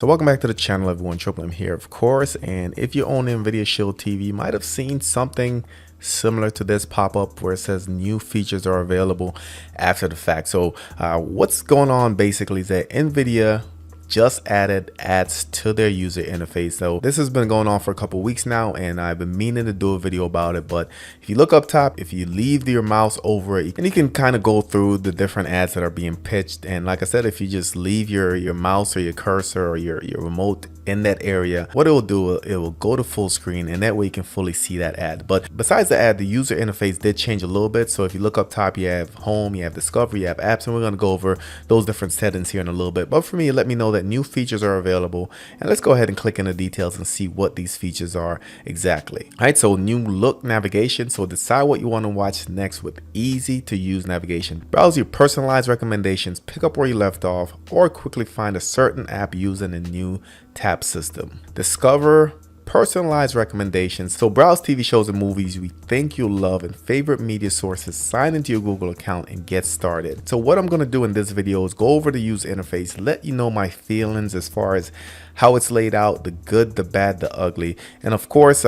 So welcome back to the channel, everyone. Triple M here, of course. And if you own Nvidia Shield TV, you might have seen something similar to this pop up where it says new features are available after the fact. So what's going on basically is that Nvidia just added ads to their user interface. So this has been going on for a couple weeks now, and I've been meaning to do a video about it. But if you look up top, if you leave your mouse over it, and you can kind of go through the different ads that are being pitched. And like I said, if you just leave your mouse or your cursor or your remote in that area, what it will do, it will go to full screen, and that way you can fully see that ad. But besides the ad, the user interface did change a little bit. So if you look up top, you have home, you have discovery, you have apps, and we're going to go over those different settings here in a little bit. But for me, let me know that new features are available, and let's go ahead and click in the details and see what these features are exactly. All right, so new look navigation. So decide what you want to watch next with easy to use navigation. Browse your personalized recommendations, pick up where you left off, or quickly find a certain app using a new tab system. Discover personalized recommendations. So browse TV shows and movies we think you'll love and favorite media sources, sign into your Google account and get started. So what I'm going to do in this video is go over the user interface, let you know my feelings as far as how it's laid out, the good, the bad, the ugly. And of course,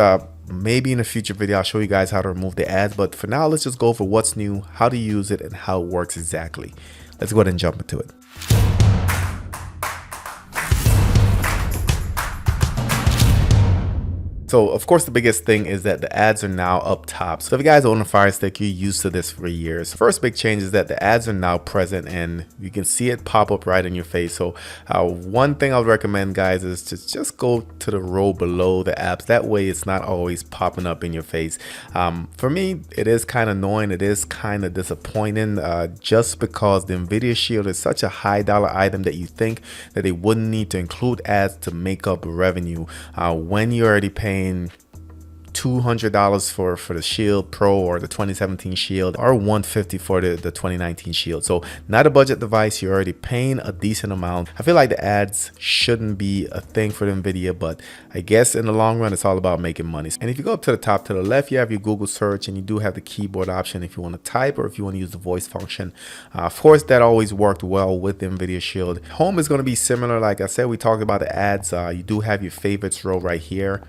maybe in a future video I'll show you guys how to remove the ads, but for now let's just go over what's new, how to use it, and how it works exactly. Let's go ahead and jump into it. So of course the biggest thing is that the ads are now up top. So if you guys own a Fire Stick, you're used to this for years. First big change is that the ads are now present and you can see it pop up right in your face. So one thing I would recommend, guys, is to just go to the row below the apps. That way it's not always popping up in your face. For me, it is kind of annoying. It is kind of disappointing just because the Nvidia Shield is such a high dollar item that you think that they wouldn't need to include ads to make up revenue when you're already paying $200 for the Shield Pro or the 2017 Shield, or $150 for the 2019 Shield. So not a budget device, you're already paying a decent amount. I feel like the ads shouldn't be a thing for Nvidia, but I guess in the long run it's all about making money. And if you go up to the top to the left, you have your Google search, and you do have the keyboard option if you want to type or if you want to use the voice function. Of course, that always worked well with the Nvidia Shield. Home is going to be similar. Like I said, we talked about the ads. You do have your favorites row right here.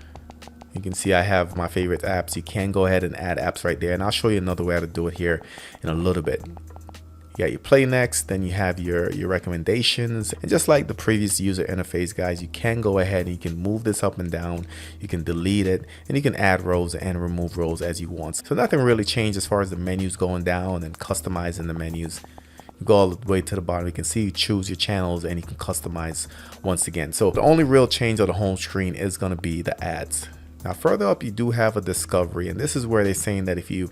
You can see I have my favorite apps. You can go ahead and add apps right there, and I'll show you another way how to do it here in a little bit. You got your play next, then you have your recommendations, and just like the previous user interface, guys, you can go ahead and you can move this up and down, you can delete it, and you can add rows and remove rows as you want. So nothing really changed as far as the menus going down and customizing the menus. You go all the way to the bottom, you can see you choose your channels and you can customize once again. So the only real change on the home screen is going to be the ads. Now further up, you do have a discovery, and this is where they're saying that if you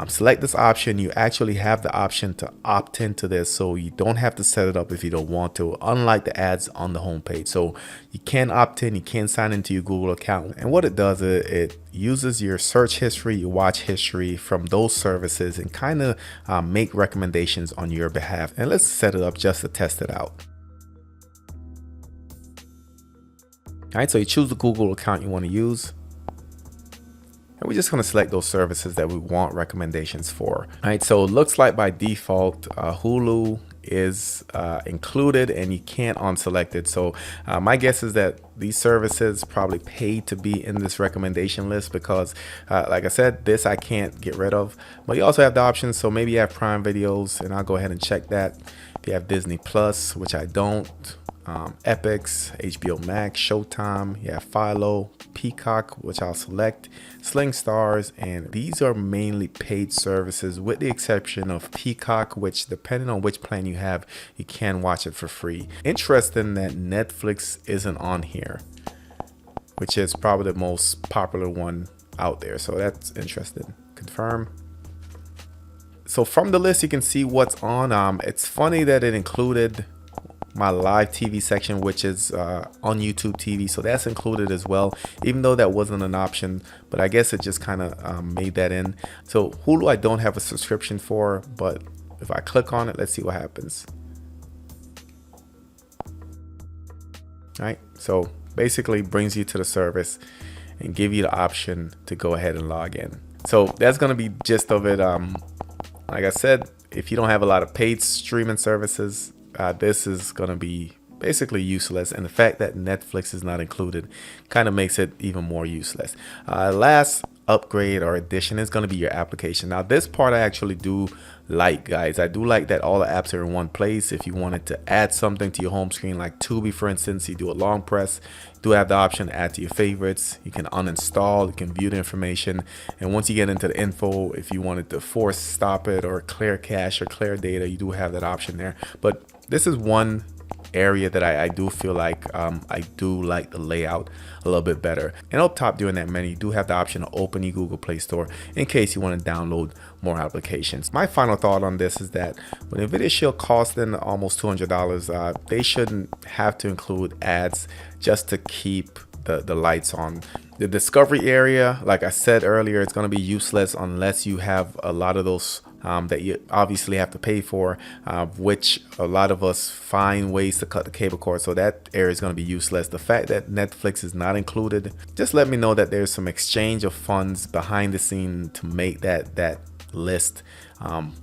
select this option, you actually have the option to opt into this, so you don't have to set it up if you don't want to, unlike the ads on the home page. So you can opt in, you can sign into your Google account, and what it does is it uses your search history, your watch history from those services, and kind of make recommendations on your behalf. And let's set it up just to test it out. All right, so you choose the Google account you want to use. And we're just going to select those services that we want recommendations for. All right, so it looks like by default Hulu is included and you can't unselect it. So my guess is that these services probably paid to be in this recommendation list because like I said, this I can't get rid of. But you also have the options, so maybe you have Prime Videos, and I'll go ahead and check that. If you have Disney Plus, which I don't, Epix, HBO Max, Showtime, you have Philo, Peacock, which I'll select, Sling Stars, and these are mainly paid services with the exception of Peacock, which depending on which plan you have, you can watch it for free. Interesting that Netflix isn't on here, which is probably the most popular one out there, so that's interesting. Confirm. So from the list you can see what's on. It's funny that it included my live TV section, which is on YouTube TV, so that's included as well, even though that wasn't an option, but I guess it just kind of made that in. So Hulu I don't have a subscription for, but if I click on it, let's see what happens. All right, so basically brings you to the service and give you the option to go ahead and log in. So that's going to be gist of it. Like I said, if you don't have a lot of paid streaming services, this is going to be basically useless, and the fact that Netflix is not included kind of makes it even more useless. Last upgrade or addition is going to be your application. Now this part I actually do like, guys. I do like that all the apps are in one place. If you wanted to add something to your home screen, like Tubi for instance, you do a long press, you do have the option to add to your favorites. You can uninstall, you can view the information, and once you get into the info, if you wanted to force stop it or clear cache or clear data, you do have that option there. But this is one area that I do feel like I do like the layout a little bit better. And up top during that menu, you do have the option to open your Google Play Store in case you want to download more applications. My final thought on this is that when Nvidia Shield costs them almost $200, they shouldn't have to include ads just to keep the lights on. The discovery area, like I said earlier, it's going to be useless unless you have a lot of those that you obviously have to pay for, which a lot of us find ways to cut the cable cord, so that area is going to be useless. The fact that Netflix is not included just let me know that there's some exchange of funds behind the scene to make that list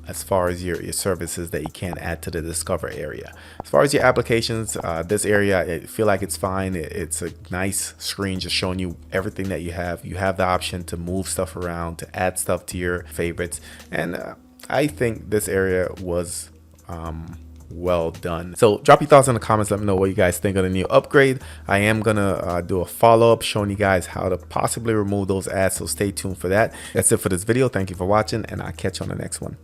as far as your services that you can add to the discover area. As far as your applications, this area, I feel like it's fine. It's a nice screen just showing you everything that you have. You have the option to move stuff around, to add stuff to your favorites, and I think this area was well done. So drop your thoughts in the comments. Let me know what you guys think of the new upgrade. I am gonna do a follow-up showing you guys how to possibly remove those ads, so stay tuned for that. That's it for this video. Thank you for watching, and I'll catch you on the next one.